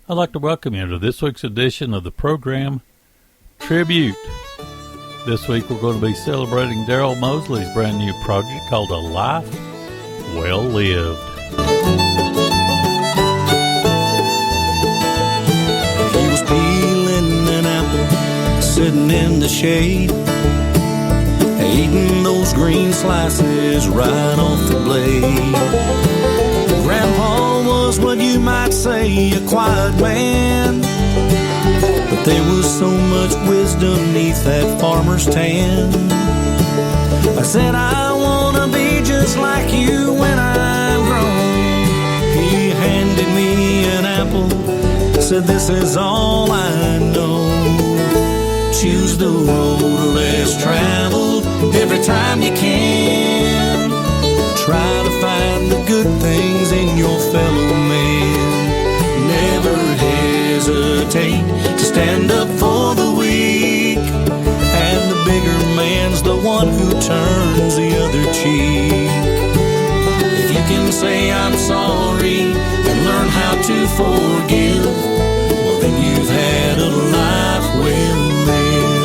I'd like to welcome you to this week's edition of the program Tribute. This week we're going to be celebrating Daryl Mosely's brand new project called A Life Well Lived. He was peeling an apple, sitting in the shade, eating those green slices right off the blade. Grandpa was what you might say a quiet man, but there was so much wisdom neath that farmer's tan. I said, I wanna be just like you when I'm grown. He handed me an apple, said this is all I know. Choose the road less traveled every time you can. Try to find the good things in your fellow man. Never hesitate to stand up for the weak, and the bigger man's the one who turns the other cheek. If you can say I'm sorry and learn how to forgive, well then you've had a life well lived.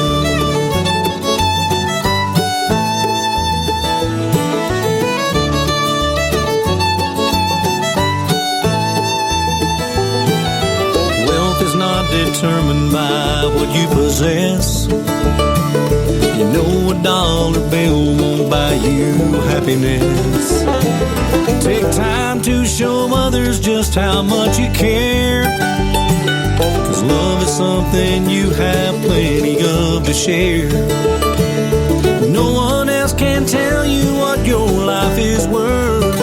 Determined by what you possess. You know a dollar bill won't buy you happiness. Take time to show others just how much you care, 'cause love is something you have plenty of to share. No one else can tell you what your life is worth.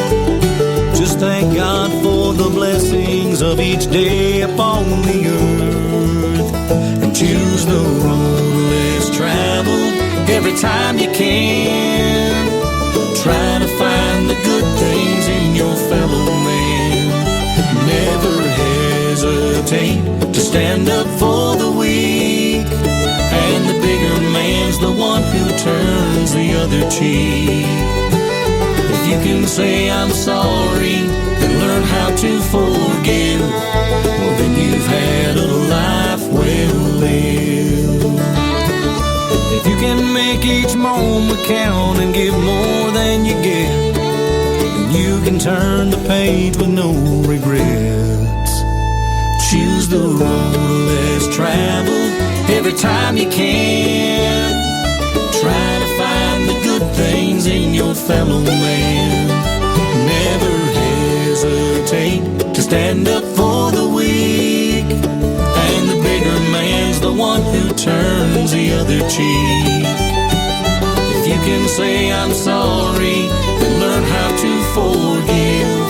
Just thank God for the blessings of each day upon the earth, and choose the road less traveled every time you can. Try to find the good things in your fellow man. Never hesitate to stand up for the weak, and the bigger man's the one who turns the other cheek. If you can say I'm sorry and learn how to forgive, well then you've had a life well lived. If you can make each moment count and give more than you get, then you can turn the page with no regrets. Choose the road less traveled every time you can. Try to find the good things in your fellow man. Never hesitate to stand up for the weak, and the bigger man's the one who turns the other cheek. If you can say I'm sorry and learn how to forgive,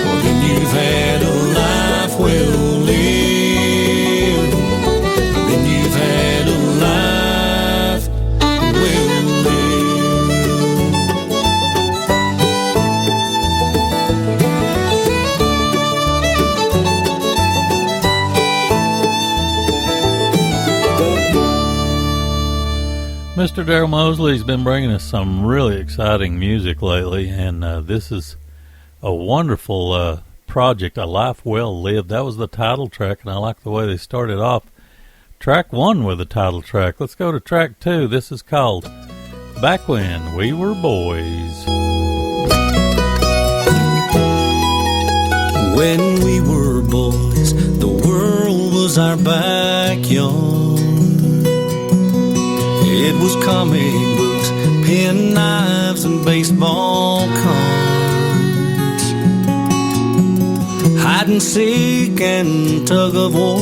well then you've had a life well lived. Then you've had a life well lived. Mr. Daryl Mosely's been bringing us some really exciting music lately, and this is a wonderful project, A Life Well Lived. That was the title track, and I like the way they started off track one with the title track. Let's go to track two. This is called Back When We Were Boys. When we were boys, the world was our backyard. It was comic books, pen knives, and baseball cards. Hide and seek and tug of war,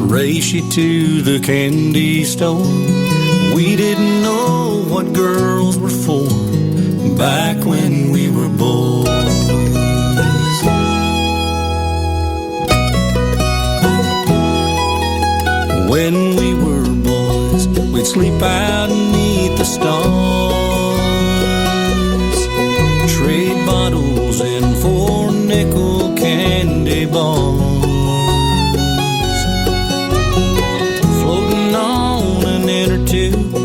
race you to the candy store. We didn't know what girls were for back when we were boys. When we were boys, we'd sleep out beneath the stars, trade bottles in 4-nickel candy bars, floating on an inner tube,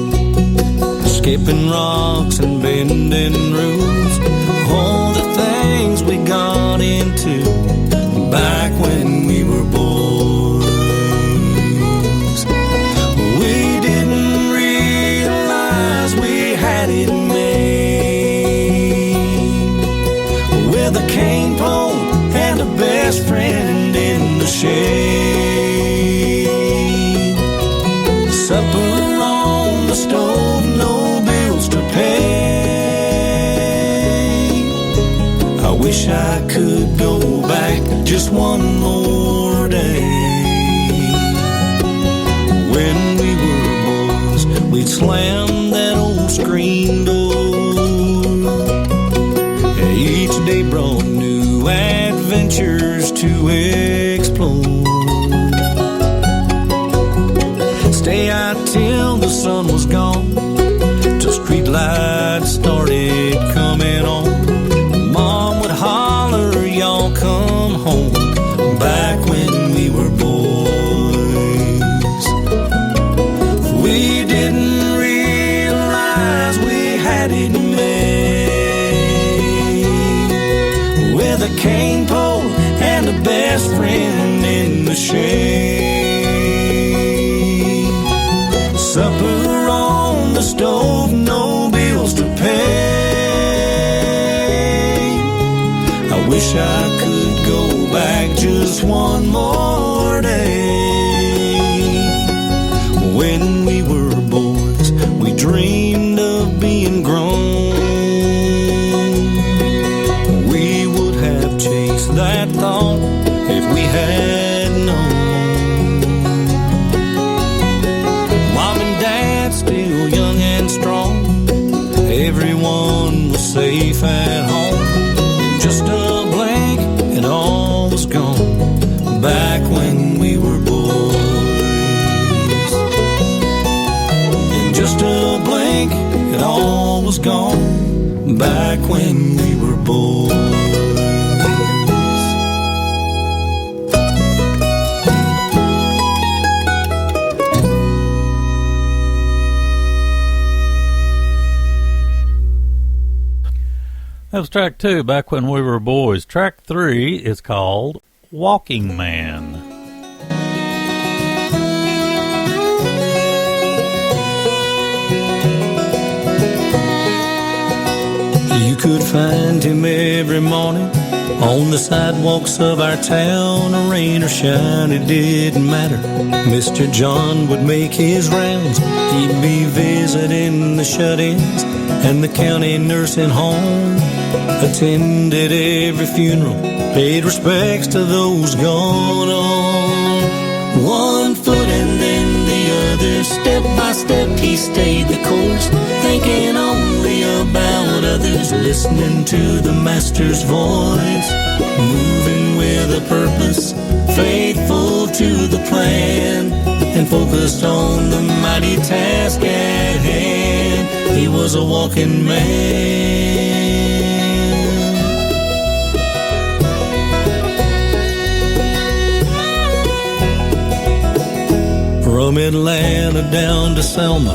skipping rocks and bending rules. All the things we got into back when we were boys. best friend in the shade. Supper on the stove, no bills to pay. I wish I could go back just one more day. When we were boys, we'd slam that old screen door. Each day brought new adventures to explore. Stay out till the sun was gone, till street lights started coming on. Mom would holler, y'all come home, back when we were boys. We didn't realize we had it made, with a cane pole and a best friend in the shade. Supper on the stove, no bills to pay. I wish I could go back just one more day. When we were boys, we dreamed of being grown. We would have chased that thought if we had known. Mom and Dad still young and strong, everyone was safe at home. Just a blink and all was gone, back when we were boys. In just a blink and all was gone, back when we were boys. That was track 2, Back When We Were Boys. Track 3 is called Walking Man. You could find him every morning on the sidewalks of our town. Rain or shine, it didn't matter. Mr. John would make his rounds. He'd be visiting the shut-ins and the county nursing home. Attended every funeral, paid respects to those gone on. One foot and then the other, step by step he stayed the course, thinking only about others, listening to the master's voice, moving with a purpose, faithful to the plan, and focused on the mighty task at hand. He was a walking man. From Atlanta down to Selma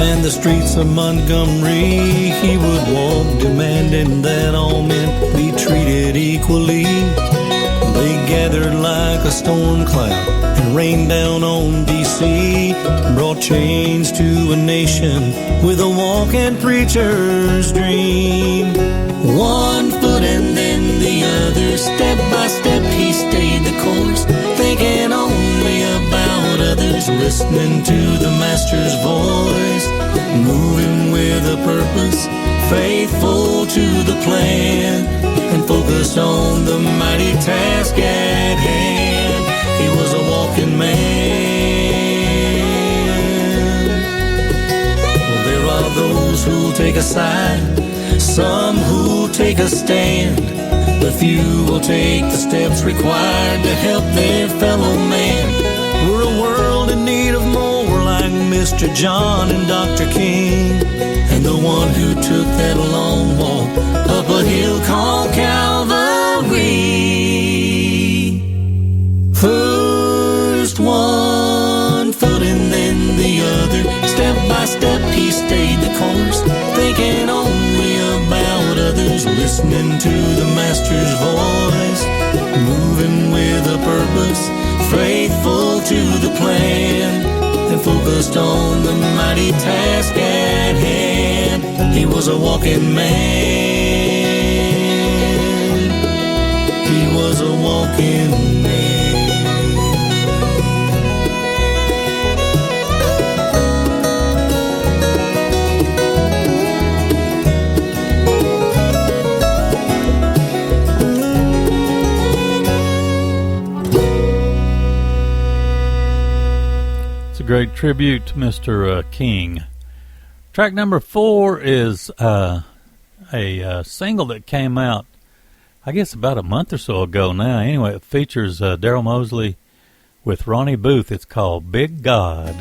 and the streets of Montgomery, he would walk demanding that all men be treated equally. They gathered like a storm cloud and rained down on D.C., brought change to a nation with a walking preacher's dream. One foot and then the other, step by step he stayed the course, thinking only about others, listening to the master's voice, moving with a purpose, faithful to the plan, and focused on the mighty task at hand. He was a walking man. Well, there are those who'll take a side, some who'll take a stand, but few will take the steps required to help their fellow man. We're a world in need of more like Mr. John and Dr. King, and the one who took that long walk up a hill called Calvary. First one foot and then the other, step by step he stayed the course, thinking only about others, listening to the master's voice, moving with a purpose, faithful to the plan, and focused on the mighty task at hand. He was a walking man. He was a walking in me. Great tribute to Mr. King. Track number 4 is a single that came out, I guess, about a month or so ago now. Anyway, it features Daryl Mosely with Ronnie Booth. It's called Big God.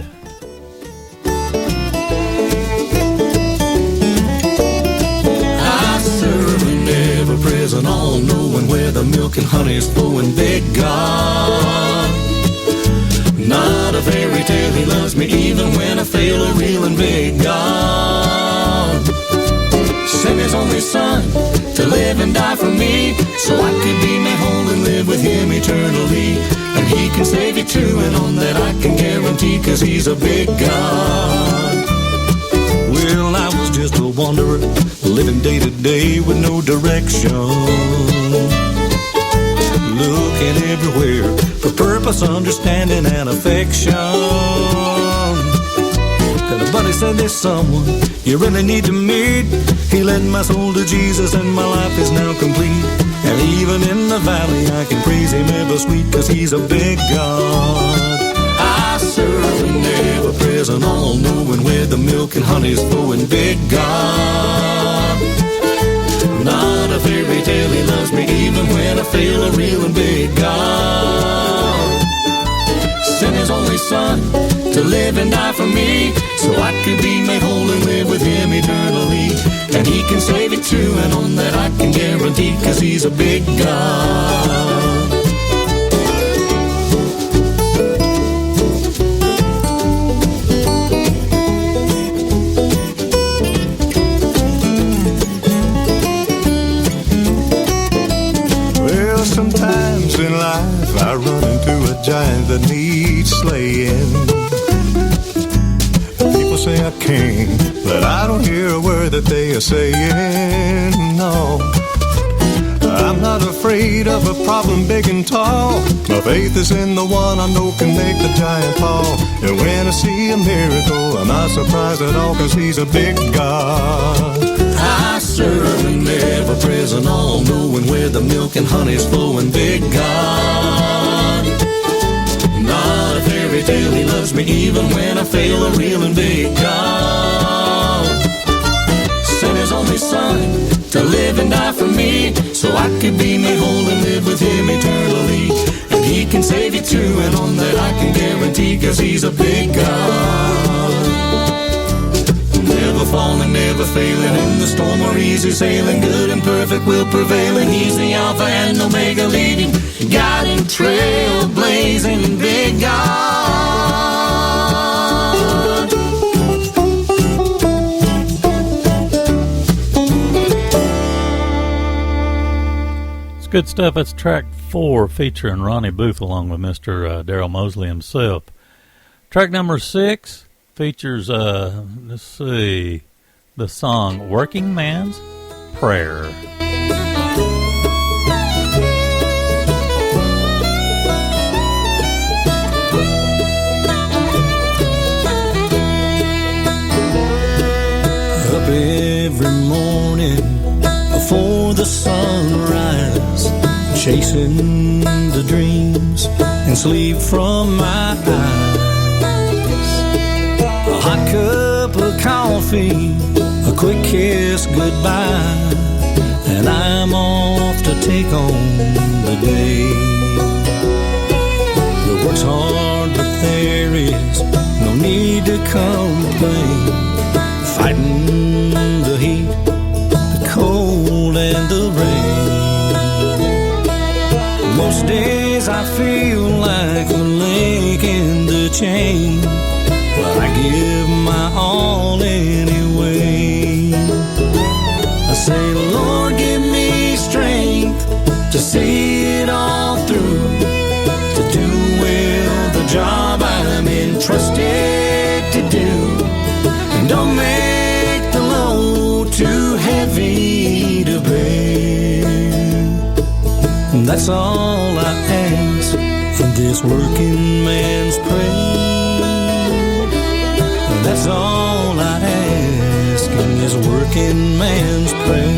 I serve an ever-present, all-knowing, where the milk and honey is flowing, big God. Not a fairy tale, he loves me even when I fail, a real and big God. Sent his only son to live and die for me, so I could be made whole and live with him eternally. And he can save you too, and on that I can guarantee, 'cause he's a big God. Well, I was just a wanderer, living day to day with no direction, looking everywhere for purpose, understanding, and affection. Then a buddy said, there's someone you really need to meet. He led my soul to Jesus and my life is now complete. And even in the valley I can praise him ever sweet, 'cause he's a big God. I serve an ever-present, all-knowing, where the milk and honey's flowing, big God. Not a fairy tale, he loves me even when I fail, a real and big God. Sent his only son to live and die for me, so I could be made whole and live with him eternally. And he can save it too, and on that I can guarantee, 'cause he's a big God. Sometimes in life I run into a giant that needs slaying. People say I can't, but I don't hear a word that they are saying. No, I'm not afraid of a problem big and tall. My faith is in the one I know can make the giant fall. And when I see a miracle, I'm not surprised at all, 'cause he's a big God. I serve an ever-present, all-knowing, where the milk and honey's flowing, big God. Not a fairy tale, he loves me even when I fail, a real and big God. Sent his only son to live and die for me, so I could be made whole and live with him eternally. And he can save you too, and on that I can guarantee, 'cause he's a big God. Never falling, never failing, in the storm or easy sailing, good and perfect will prevail, and he's the Alpha and Omega, leading, guiding, trailblazing, big God. It's good stuff. That's track 4 featuring Ronnie Booth along with Mr. Daryl Mosely himself. Track number 6 features, let's see, the song Working Man's Prayer. Up every morning before the sunrise, chasing the dreams and sleep from my eyes. A hot cup of coffee, a quick kiss goodbye, and I'm off to take on the day. The work's hard, but there is no need to complain. Fighting the heat, the cold, and the rain. Most days I feel like a link in the chain, but I give my all anyway. I say, Lord, give me strength to see it all through, to do well the job I'm entrusted to do, and don't make the load too heavy to bear. That's all I this working man's prayer. That's all I ask in this working man's prayer.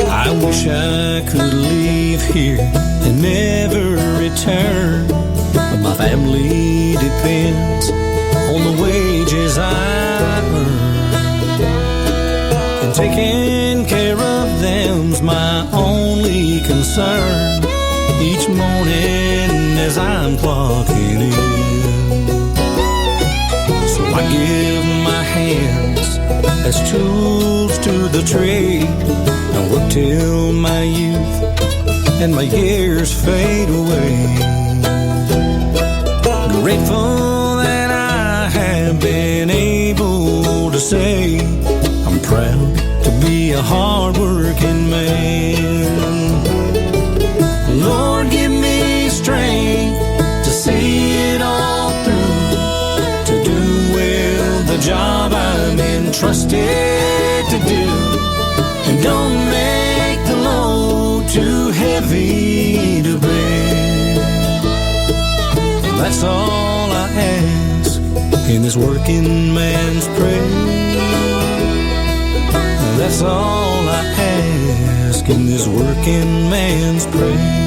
I wish I could leave here and never return, but my family depends on the wages I earn, and taking care of them's my only concern each morning as I'm clocking in. So I give my hands as tools to the trade and work till my youth and my years fade away. Grateful that I have been able to say I'm proud to be a hard-working man. Lord, give me strength to see it all through, to do well the job I'm entrusted to do, and don't make the load too heavy to bear. That's all I ask in this working man's prayer. That's all I ask in this working man's prayer.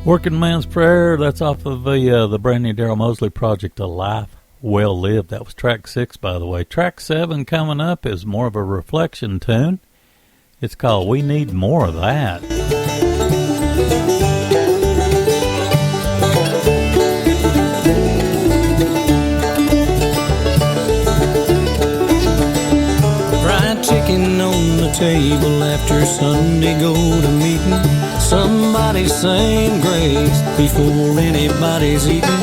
Working Man's Prayer, that's off of the brand new Daryl Mosely project, A Life Well Lived. That was track 6, by the way. Track 7 coming up is more of a reflection tune. It's called We Need More of That. Fried chicken on the table after Sunday go to meeting. Somebody sang grace before anybody's eating.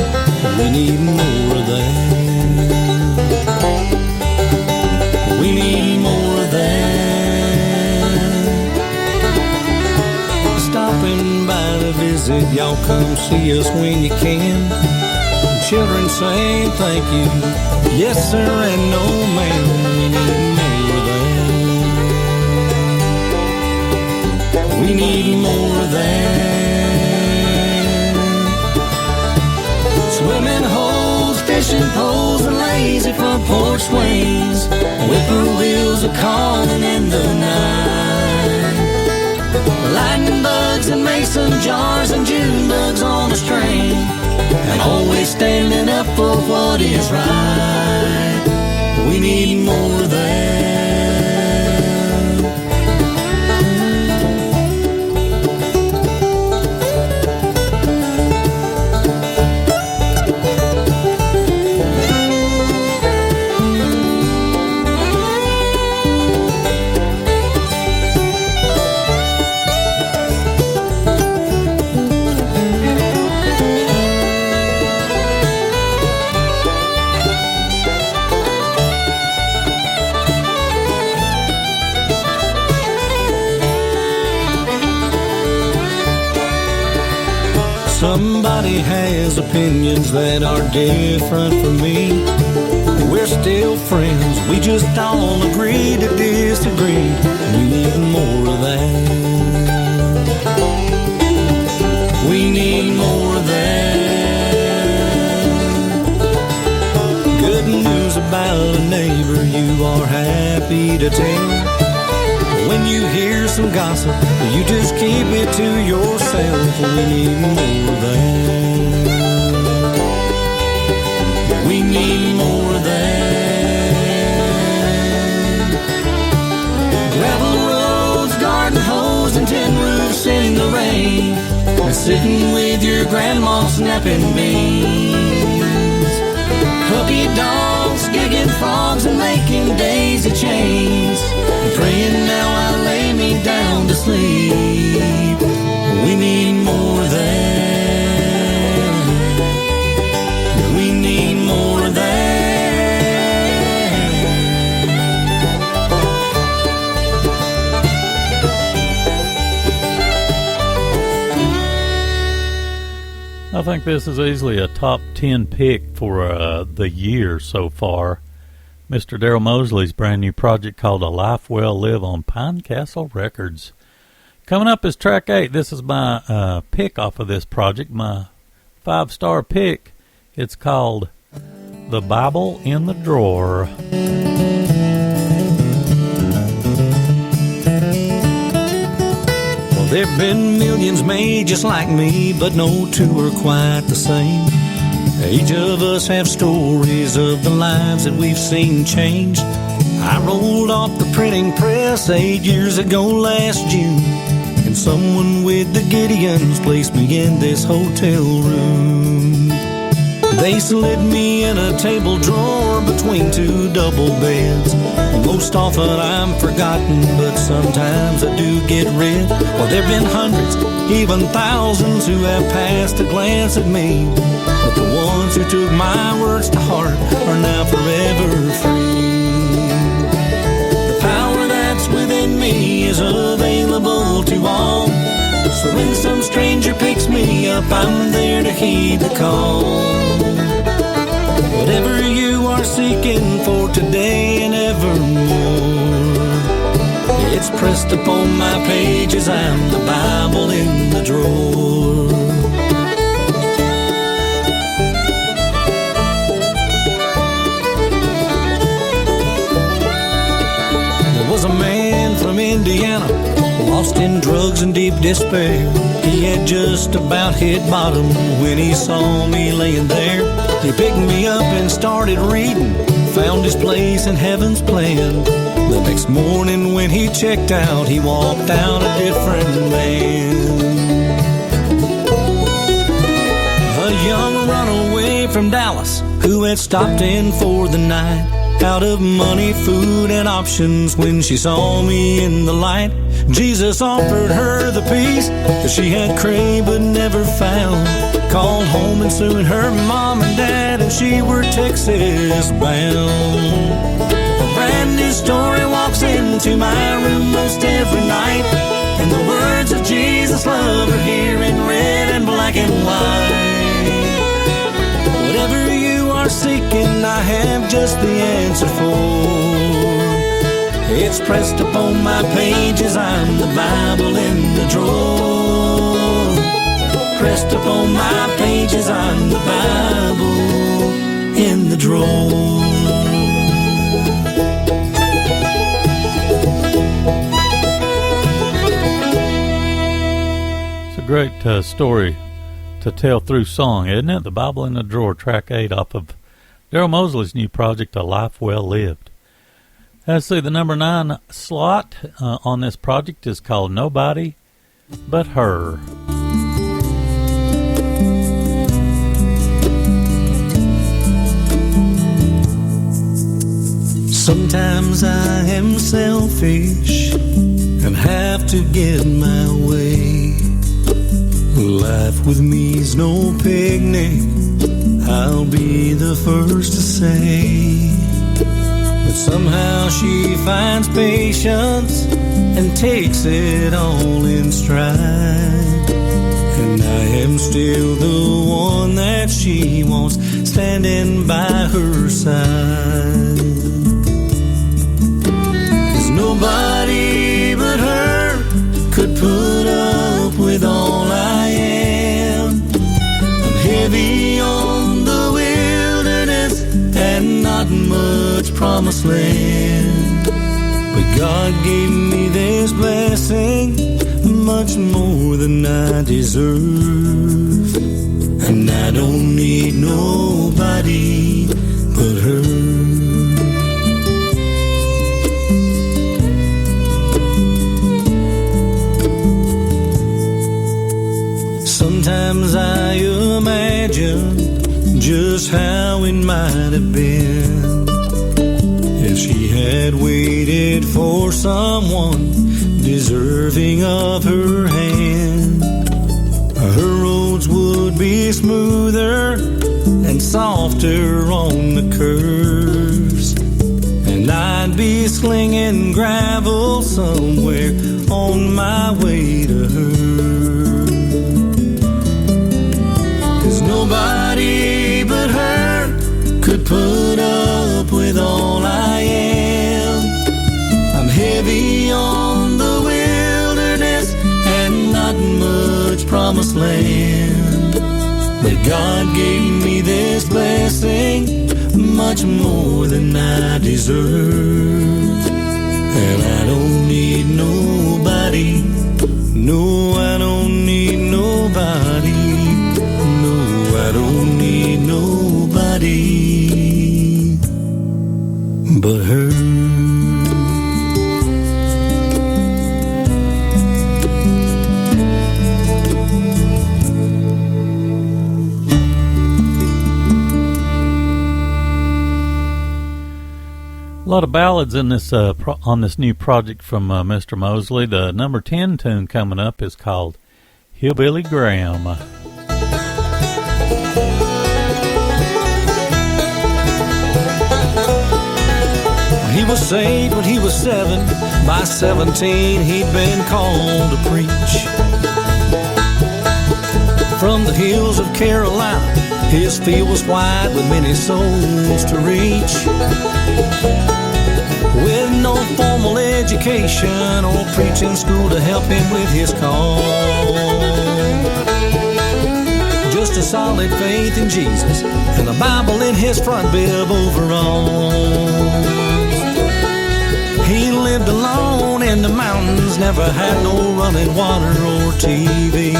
We need more of that. We need more of that. Stopping by to visit, y'all come see us when you can. Children saying thank you, yes sir and no ma'am. We need more of that. We need more of that. Swimming holes, fishing poles, and lazy front porch swings. Whippoorwills are calling in the night. Lightning bugs and mason jars and June bugs on a string. And always standing up for what is right. We need more of that. Somebody has opinions that are different from me. We're still friends, we just all agree to disagree. We need more of that. We need more of that. Good news about a neighbor you are happy to tell. When you hear some gossip, you just keep it to yourself. We need more of that. We need more of that. Gravel roads, garden hose, and tin roofs in the rain. And sitting with your grandma snapping beans. Puppy dogs, gigging frogs, and making daisy chains. Praying now I'll lay me down to sleep. We need more of that. think this is easily a top 10 pick for the year so far. Mr. Daryl Mosely's brand new project called A Life Well Lived on Pine Castle Records. Coming up is track 8. This is my pick off of this project, my 5-star pick. It's called The Bible in the Drawer. Well, there've been millions made just like me, but no two are quite the same. Each of us have stories of the lives that we've seen change. I rolled off the printing press 8 years ago last June, and someone with the Gideons placed me in this hotel room. They slid me in a table drawer between 2 double beds. Most often I'm forgotten, but sometimes I do get read. Well, there've been hundreds, even thousands who have passed a glance at me, but the ones who took my words to heart are now forever free. The power that's within me is available to all, so when some stranger picks me up, I'm there to heed the call. Whatever you are seeking for today and evermore, it's pressed upon my pages. I'm the Bible in the drawer. There was a man from Indiana, lost in drugs and deep despair. He had just about hit bottom when he saw me laying there. He picked me up and started reading, found his place in heaven's plan. The next morning when he checked out, he walked out a different man. A young runaway from Dallas who had stopped in for the night, out of money, food, and options. When she saw me in the light, Jesus offered her the peace that she had craved but never found. Called home and soon her mom and dad and she were Texas bound. A brand new story walks into my room most every night, and the words of Jesus love are here in red and black and white. Whatever you are seeking, I have just the answer for. It's pressed upon my pages. I'm the Bible in the drawer. Pressed upon my pages. I'm the Bible in the drawer. It's a great story to tell through song, isn't it? The Bible in the Drawer, track 8 off of Daryl Mosely's new project, A Life Well Lived. Let's see, the number 9 slot on this project is called Nobody But Her. Sometimes I am selfish and have to get my way. Life with me's no picnic, I'll be the first to say. But somehow she finds patience and takes it all in stride. And I am still the one that she wants, standing by her side. 'Cause nobody but her could put up with all I am. I'm heavy on the wilderness and not much promised land. But God gave me this blessing, much more than I deserve. And I don't need nobody but her. Sometimes I imagine just how it might have been if she had waited for someone deserving of her hand. Her roads would be smoother and softer on the curves, and I'd be slinging gravel somewhere on my way to her. 'Cause put up with all I am. I'm heavy on the wilderness and not much promised land. But God gave me this blessing, much more than I deserve. And I don't need nobody. No, I don't need nobody. No, I don't need nobody but her. A lot of ballads in this on this new project from Mr. Mosely. The number 10 tune coming up is called Hillbilly Graham. He was saved when he was 7. By 17 he'd been called to preach. From the hills of Carolina, his field was wide with many souls to reach. With no formal education or preaching school to help him with his call, just a solid faith in Jesus and the Bible in his front bib overalls. He lived alone in the mountains, never had no running water or TV.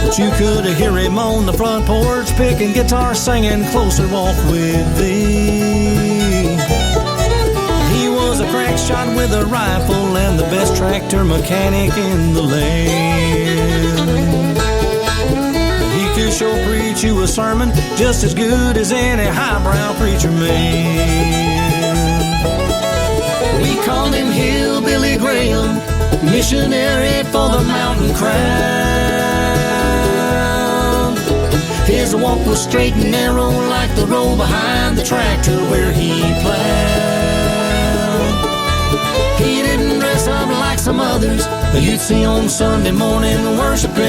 But you could hear him on the front porch, picking guitar, singing Closer Walk with Thee. He was a crack shot with a rifle and the best tractor mechanic in the land. He could sure preach you a sermon just as good as any highbrow preacher man. We called him Hillbilly Graham, missionary for the mountain crowd. His walk was straight and narrow like the road behind the tractor where he plowed. He didn't dress up like some others that you'd see on Sunday morning worshiping.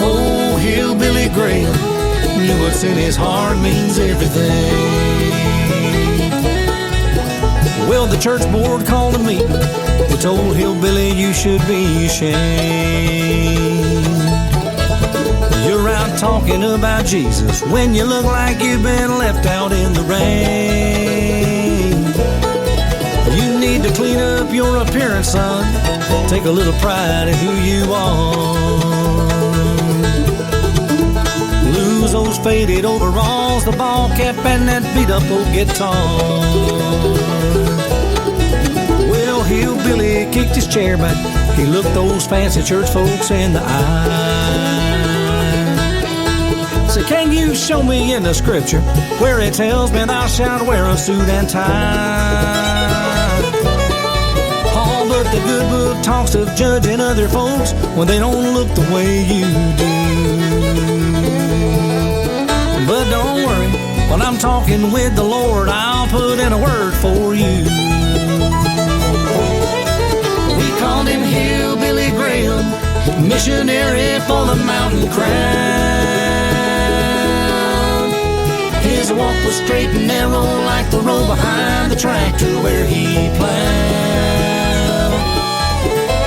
Oh, Hillbilly Graham knew what's in his heart means everything. Well, the church board called a meeting. They told Hillbilly, you should be ashamed. You're out talking about Jesus when you look like you've been left out in the rain. You need to clean up your appearance, son. Take a little pride in who you are. Lose those faded overalls, the ball cap, and that beat up old guitar. Well, Hillbilly kicked his chair back. He looked those fancy church folks in the eye. Said, can you show me in the scripture where it tells me thou shalt wear a suit and tie? Oh, but the good book talks of judging other folks when they don't look the way you do. But don't worry, when I'm talking with the Lord, I'll put in a word for you. We called him Hillbilly Graham, missionary for the mountain crowd. His walk was straight and narrow like the road behind the tractor where he plowed.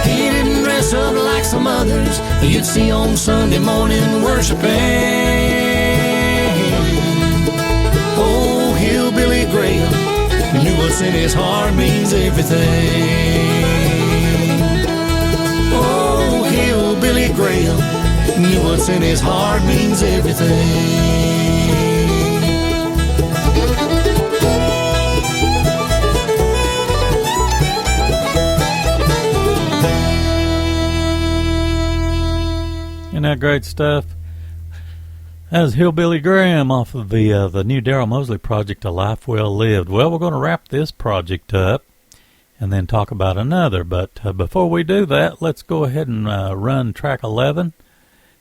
He didn't dress up like some others that you'd see on Sunday morning worshiping. Oh, Hillbilly Graham knew what's in his heart means everything. Oh, Hillbilly Graham knew what's in his heart means everything. Isn't that great stuff? That was Hillbilly Graham off of the new Daryl Mosely project, A Life Well Lived. Well, we're going to wrap this project up and then talk about another. But before we do that, let's go ahead and run track 11.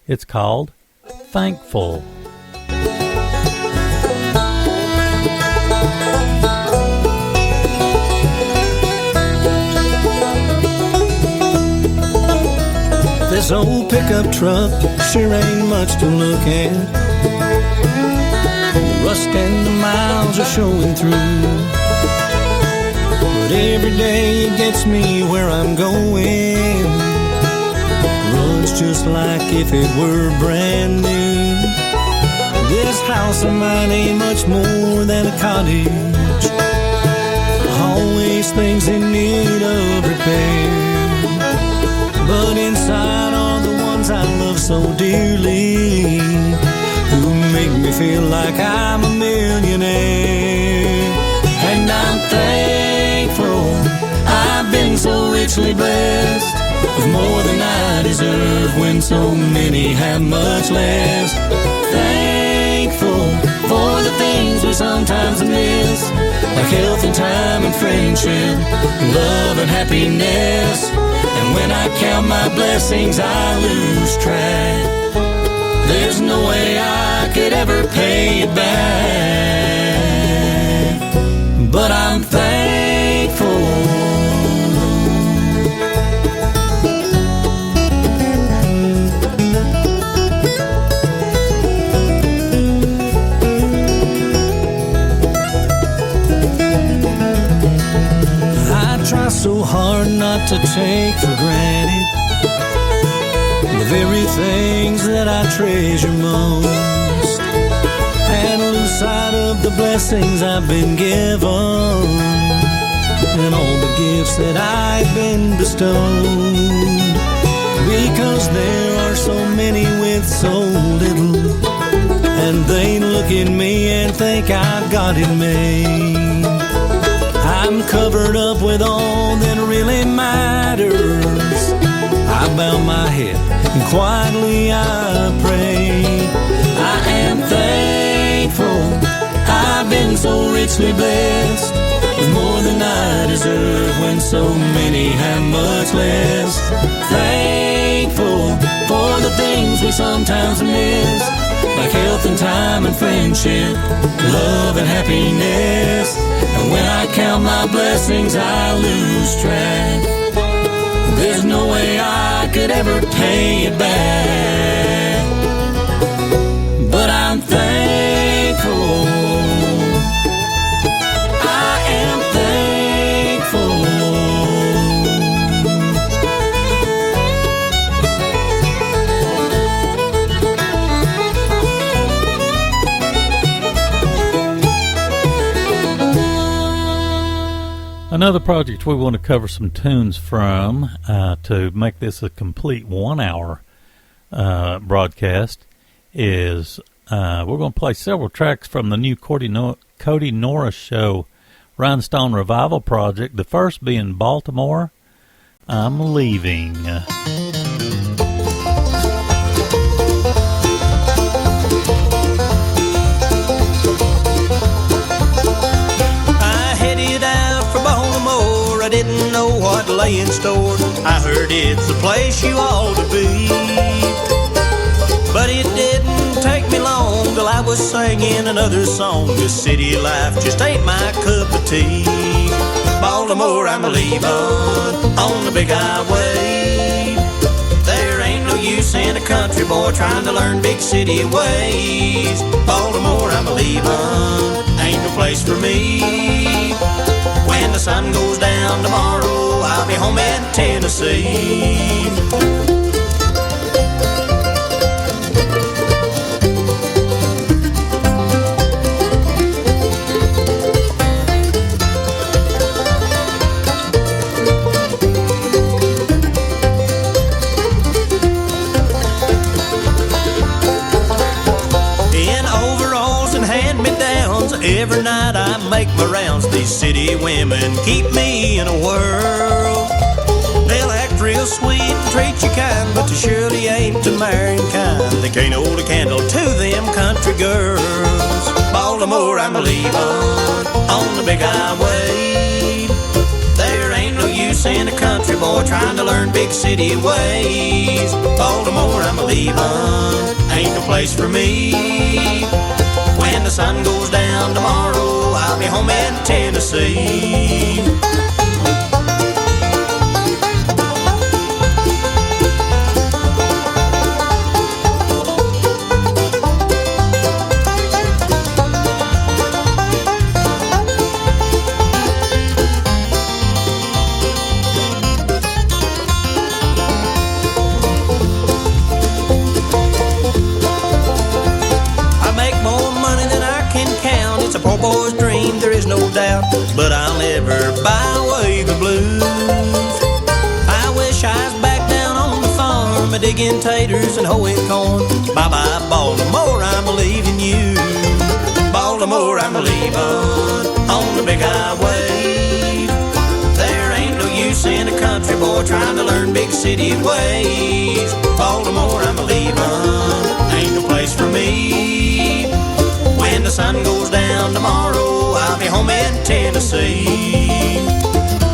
It's called Thankful. This old pickup truck sure ain't much to look at. The rust and the miles are showing through, but every day it gets me where I'm going. Runs just like if it were brand new. This house of mine ain't much more than a cottage, always things in need of repair. But inside are the ones I love so dearly, who make me feel like I'm a millionaire. And I'm thankful I've been so richly blessed with more than I deserve when so many have much less. Thankful for the things we sometimes miss, like health and time and friendship, love and happiness. And when I count my blessings, I lose track. There's no way I could ever pay it back, but I'm thankful. Try so hard not to take for granted the very things that I treasure most, and lose sight of the blessings I've been given and all the gifts that I've been bestowed. Because there are so many with so little, and they look at me and think I've got it made. I'm covered up with all that really matters. I bow my head and quietly I pray. I am thankful I've been so richly blessed with more than I deserve when so many have much less. Thankful for the things we sometimes miss, like health and time and friendship, love and happiness. And when I count my blessings, I lose track. There's no way I could ever pay it back, but I'm thankful. I am thankful. Another project we want to cover some tunes from to make this a complete 1 hour broadcast is we're going to play several tracks from the new Kodi Norris Show Rhinestone Revival project. The first being Baltimore, I'm Leaving. I didn't know what lay in store. I heard it's the place you ought to be, but it didn't take me long till I was singing another song. This city life just ain't my cup of tea. Baltimore, I'm leaving on the big highway. There ain't no use in a country boy trying to learn big city ways. Baltimore, I'm leaving, ain't no place for me. When the sun goes down tomorrow, I'll be home in Tennessee. Every night I make my rounds. These city women keep me in a whirl. They'll act real sweet and treat you kind, but they surely ain't to marrying kind. They can't hold a candle to them country girls. Baltimore, I'm leaving on the big highway. There ain't no use in a country boy trying to learn big city ways. Baltimore, I'm leaving, ain't no place for me. When the sun goes down tomorrow, I'll be home in Tennessee. and taters and hoe and corn. Bye-bye, Baltimore, I'm leaving you. Baltimore, I'm leaving on the big highway. There ain't no use in a country boy trying to learn big city ways. Baltimore, I'm leaving, ain't no place for me. When the sun goes down tomorrow, I'll be home in Tennessee.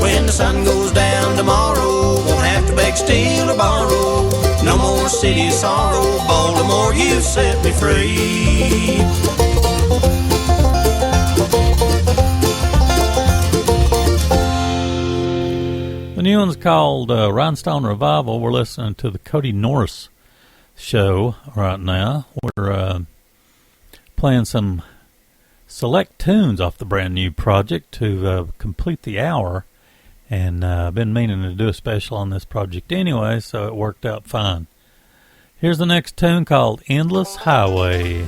When the sun goes down tomorrow, won't have to beg, steal, or borrow. No more city sorrow, Baltimore, you set me free. The new one's called Rhinestone Revival. We're listening to the Kodi Norris Show right now. We're playing some select tunes off the brand new project to complete the hour. And I've been meaning to do a special on this project anyway, so it worked out fine. Here's the next tune called Endless Highway.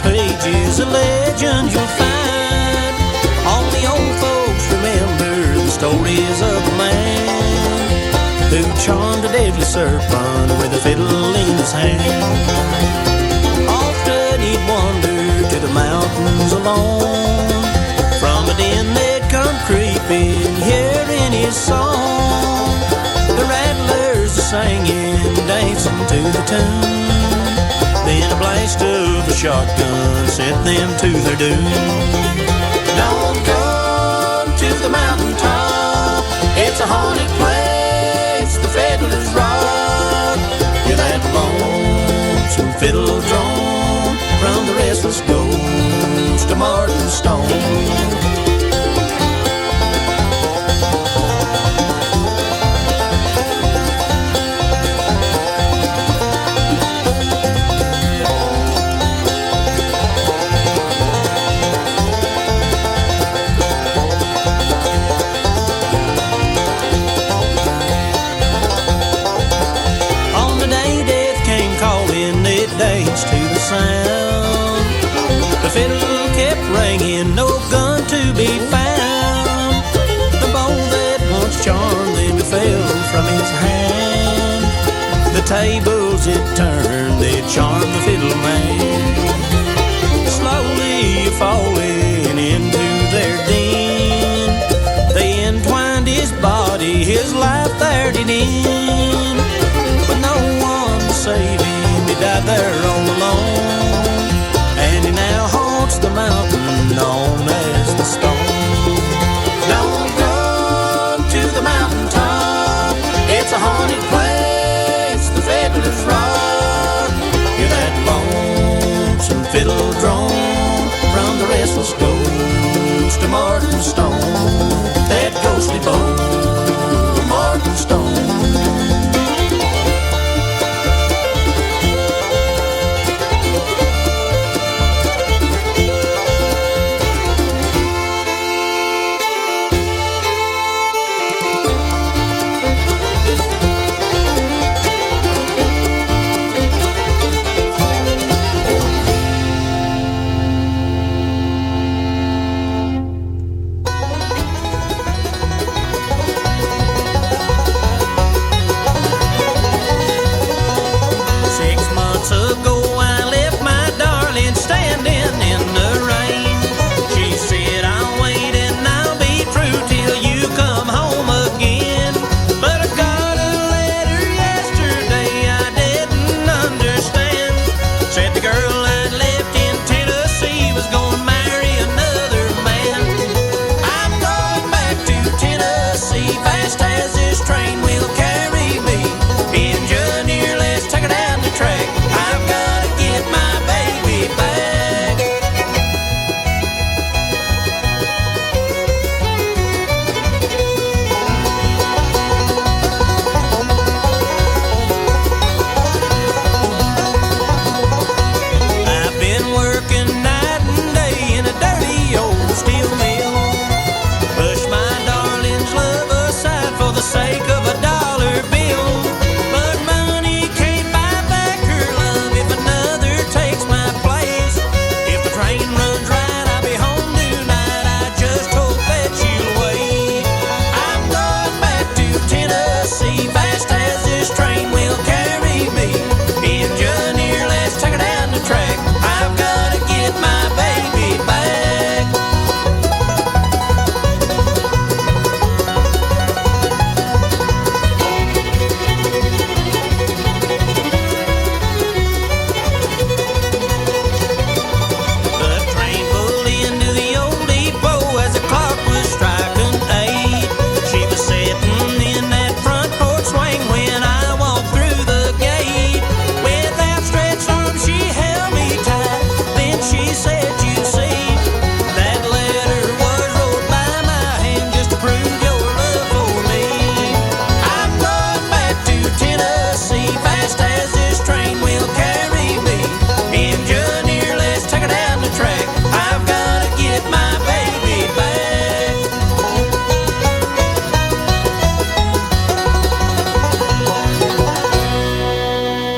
Pages of legend you'll find. All the old folks remember the stories of a man who charmed a deadly serpent with a fiddle in his hand. Often he'd wander to the mountains alone. From a den they'd come creeping, hearing his song. The rattlers are singing, dancing to the tune. Then a blast of a shotgun sent them to their doom. Don't go to the mountaintop, it's a haunted place, the fiddler's rock. Hear that lonesome fiddle drone from the restless ghost of Martin Stone. and no gun to be found. The bow that once charmed them fell from his hand. The tables it turned, they charmed the fiddle man. Slowly falling into their den, they entwined his body, his life there did end. But no one to save him, he died there all alone. And he now haunts the mountain known as the Stone. Don't run to the mountaintop, it's a haunted place, the fiddler's rock. Hear that lonesome fiddle drone from the restless ghost of Martin Stone. That ghostly bone of Martin Stone.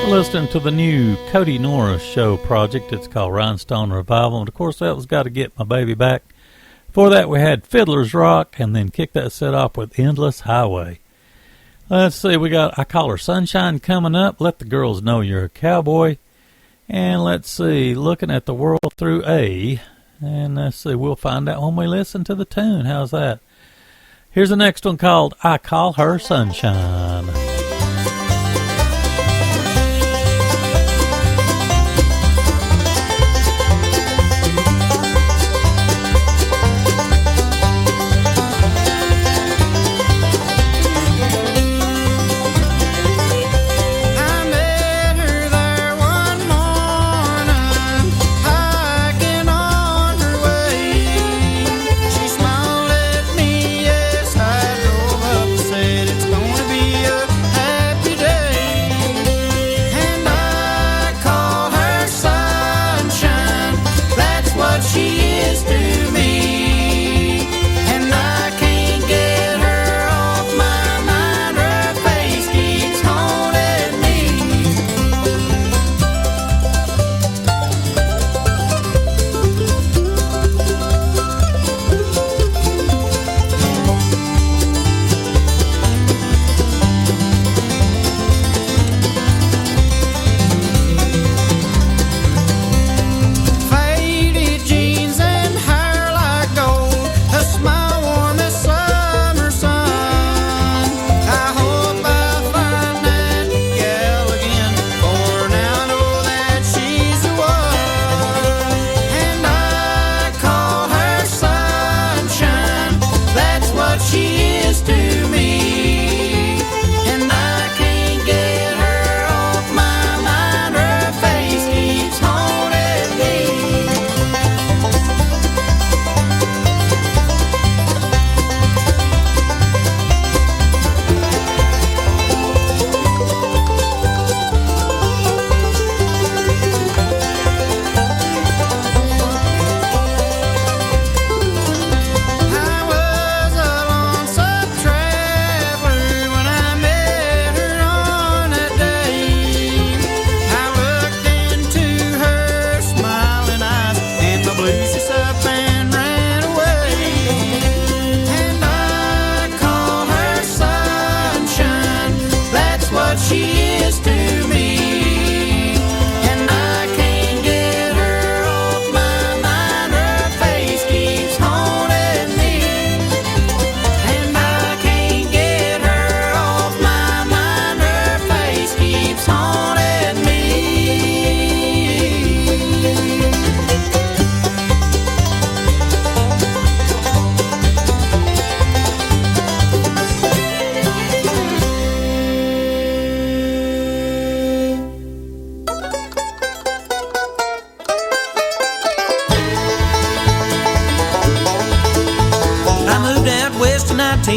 Listening to the new Kodi Norris Show project. It's called Rhinestone Revival, and of course that was Got to Get My Baby Back. Before that we had Fiddler's Rock, and then kicked that set off with Endless Highway. Let's see, we got I Call Her Sunshine coming up, Let the Girls Know You're a Cowboy, and let's see, Looking at the World Through A, and let's see, we'll find out when we listen to the tune. How's that? Here's the next one called I Call Her Sunshine. She smiled at me as I drove up and said it's gonna be a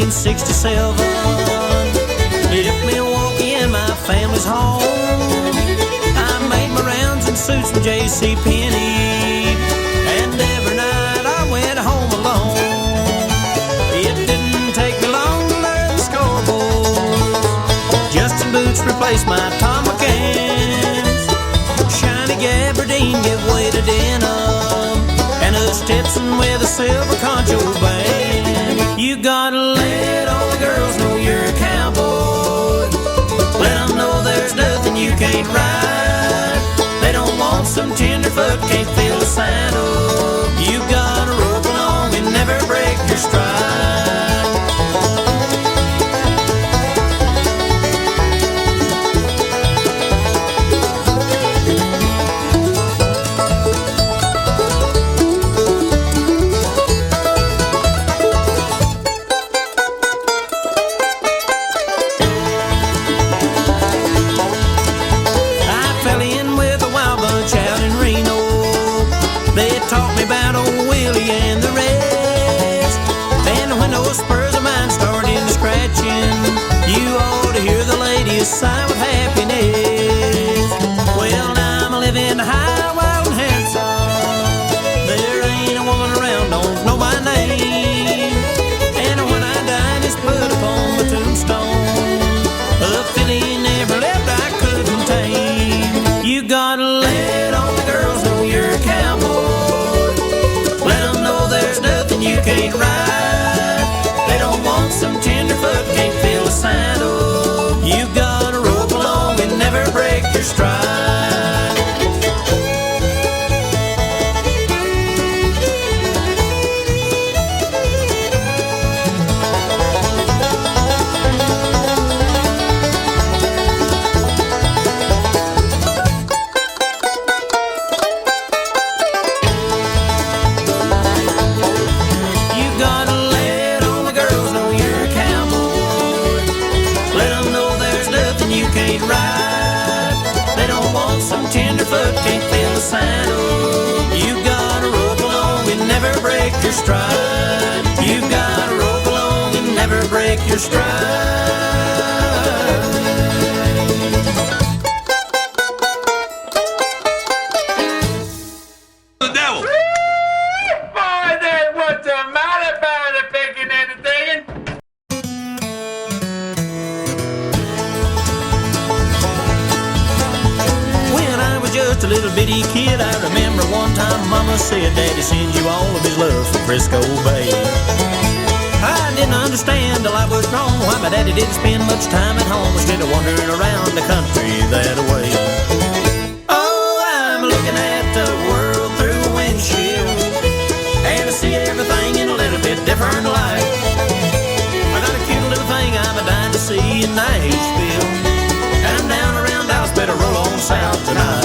1967. If Milwaukee and my family's home, I made my rounds in suits from J.C. Penney, and every night I went home alone. It didn't take me long to learn the scoreboard. Justin Boots replaced my Tom McCanns. Shiny Gabardine give way to denim, and a Stetson with a silver concho band. You gotta let all the girls know you're a cowboy. Let them know there's nothing you can't ride. They don't want some tenderfoot, can't feel the saddle. You gotta rope along and never break your stride. Taught me about old Willie and the rest. And when those spurs of mine started scratching, you ought to hear the ladies sigh with happiness. Well, now I'm living high, wild and handsome. There ain't a woman around, don't know my name. And when I die, just put upon my tombstone a filly never left I couldn't tame. You gotta let all the girls know you're a cowboy. You can't ride. They don't want some tenderfoot, can't feel the saddle. You gotta rope along and never break your stride. Tenderfoot can't feel the saddle. You gotta rope along and never break your stride. You gotta rope along and never break your stride. The devil. Boy, that what's the matter about the picking and the digging? Just a little bitty kid, I remember one time Mama said Daddy sends you all of his love from Frisco Bay. I didn't understand till I was grown why my daddy didn't spend much time at home instead of wandering around the country that way. Oh, I'm looking at the world through a windshield, and I see everything in a little bit different light. I got a cute little thing I'm a dying to see in Nashville, and I'm down around Dallas, better roll on south tonight.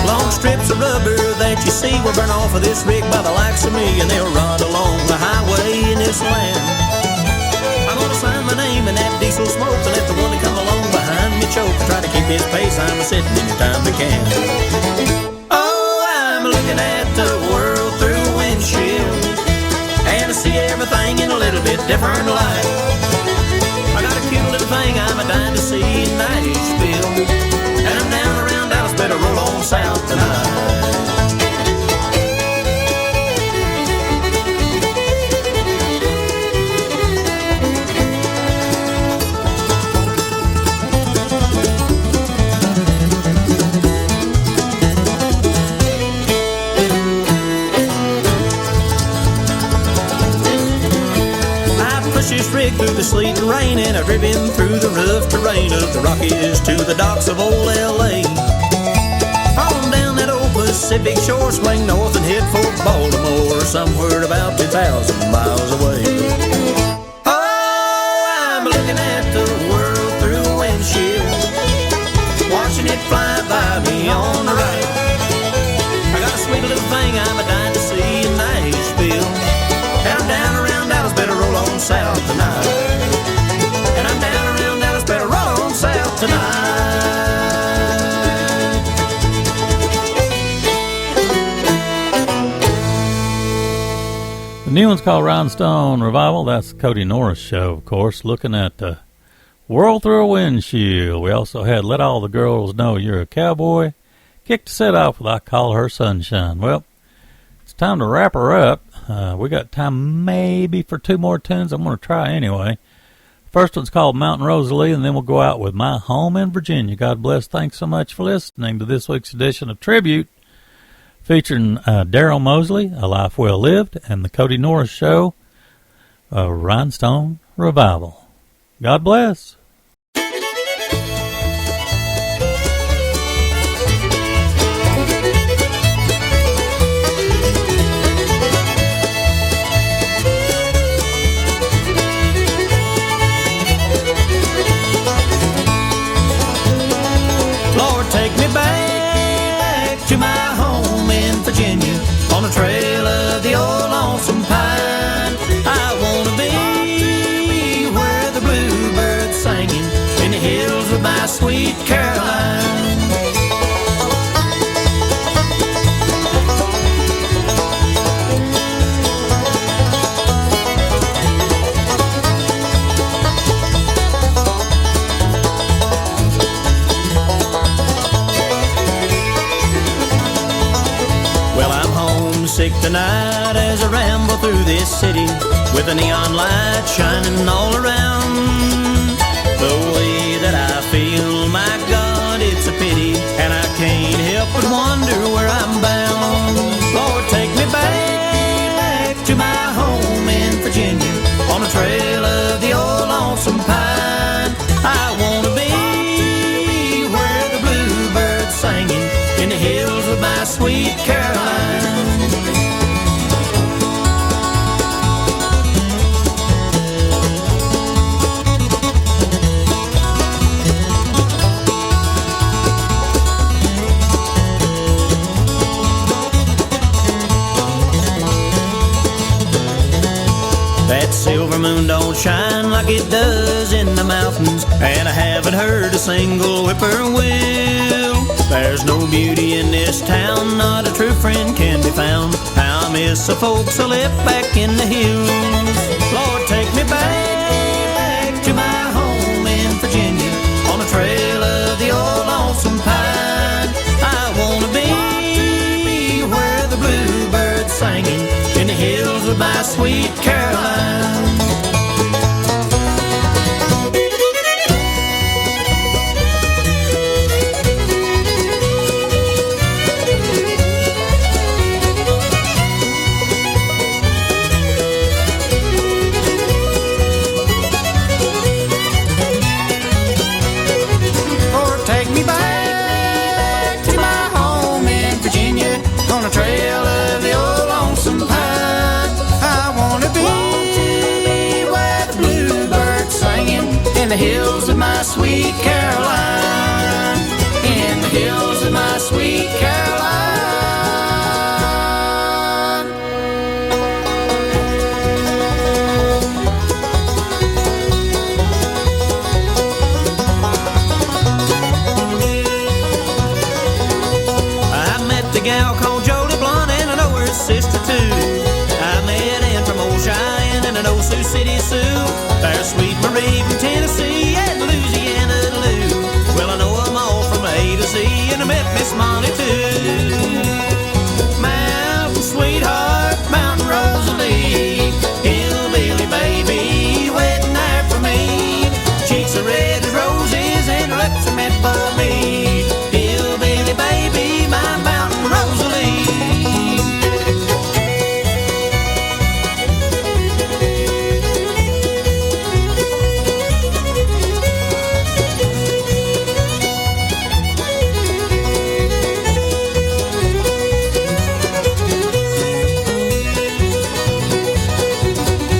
Long strips of rubber that you see will burn off of this rig by the likes of me, and they'll run along the highway in this land. I'm gonna sign my name in that diesel smoke and let the one that come along behind me choke. Try to keep his pace, I'm sitting anytime we can. Oh, I'm looking at the world through a windshield, and I see everything in a little bit different light. I got a cute little thing I'm a dying to see in Nashville, and I'm down around Dallas, better roll on south tonight. This rig through the sleet and rain, and I've driven through the rough terrain of the Rockies to the docks of old L.A. On down that old Pacific shore, swing north and head for Baltimore, somewhere about 2,000 miles away. Oh, I'm looking at the world through a windshield, watching it fly by me on the right. I got a sweet little thing I'm a dying to see in Nashville, I'm down around Dallas, better roll on south tonight. And I'm down around Dallas, better roll on south tonight. The new one's called Rhinestone Revival. That's the Kodi Norris Show, of course, looking at the World Through a Windshield. We also had Let All the Girls Know You're a Cowboy. Kicked the set off with I Call Her Sunshine. Well, it's time to wrap her up. We got time maybe for 2 more tunes. I'm going to try anyway. First one's called Mountain Rosalie, and then we'll go out with My Home in Virginia. God bless. Thanks so much for listening to this week's edition of Tribute, featuring Daryl Mosely, A Life Well Lived, and the Kodi Norris Show, Rhinestone Revival. God bless. Lord, take me back to my home in Virginia, on the trail of the old lonesome pine. I wanna be where the bluebirds singing in the hills of my sweet Caroline. Sick tonight as I ramble through this city, with a neon light shining all around. The way that I feel, my God, it's a pity, and I can't help but wonder where I'm bound. Lord, take me back to my home in Virginia, on the trail of the old lonesome pine. I wanna be where the bluebirds singing in the hills of my sweet Caroline. That silver moon don't shine like it does in the mountains, and I haven't heard a single whippoorwill. There's no beauty in this town, not a true friend can be found. I miss the folks I left back in the hills. Lord, take me back to my home in Virginia, on the trail of the old lonesome pine. I wanna be where the bluebirds singing in the hills of my sweet Caroline. Or take me back to my home in Virginia, on the trail of the old lonesome pine. I wanna be where the bluebirds singing in the hills of my sweet Caroline, in the hills of my sweet Caroline. I met the gal called Jody Blunt, and I know her sister too. I met Ann from Old Cheyenne and an old Sioux City Sioux. There's Sweet Marie from Tennessee and Louisiana Lou. Well, I know them all from A to Z, and I met Miss Molly too. Mountain sweetheart, Mountain Rosalie, hillbilly baby, waiting there for me. Cheeks are red as roses and her lips are meant for me. Hillbilly baby, my Mountain Rosalie.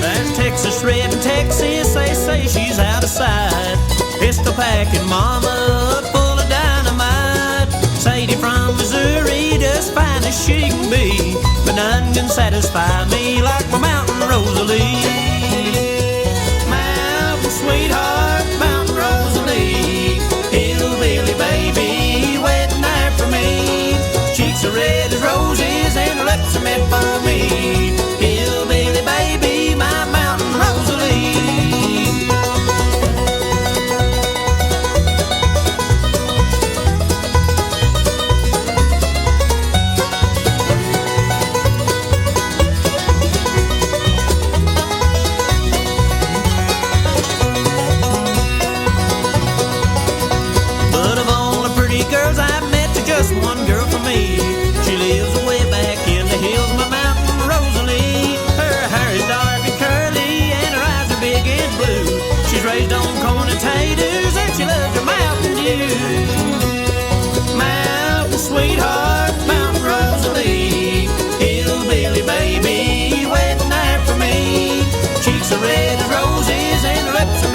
There's Texas Red in Texas, they say she's out of sight. Pistol packing mama, full of dynamite. Sadie from Missouri, just fine as she can be, but none can satisfy me like my Mountain Rosalie. Rosalie. Mountain sweetheart, Mountain Rosalie. Hillbilly baby, waiting there for me. Cheeks are red as roses and her lips are meant for me. Hillbilly baby, my Mountain Rosalie. But of all the pretty girls I've met, there's just one girl for me. She lives way back in the hills, my Mountain Rosalie. Her hair is dark and curly and her eyes are big and blue. She's raised on corn and taters and she loves her Mountain Dew. Mountain sweetheart, Mountain Rosalie. Hillbilly baby, waiting there for me. Cheeks are red as roses and her lips are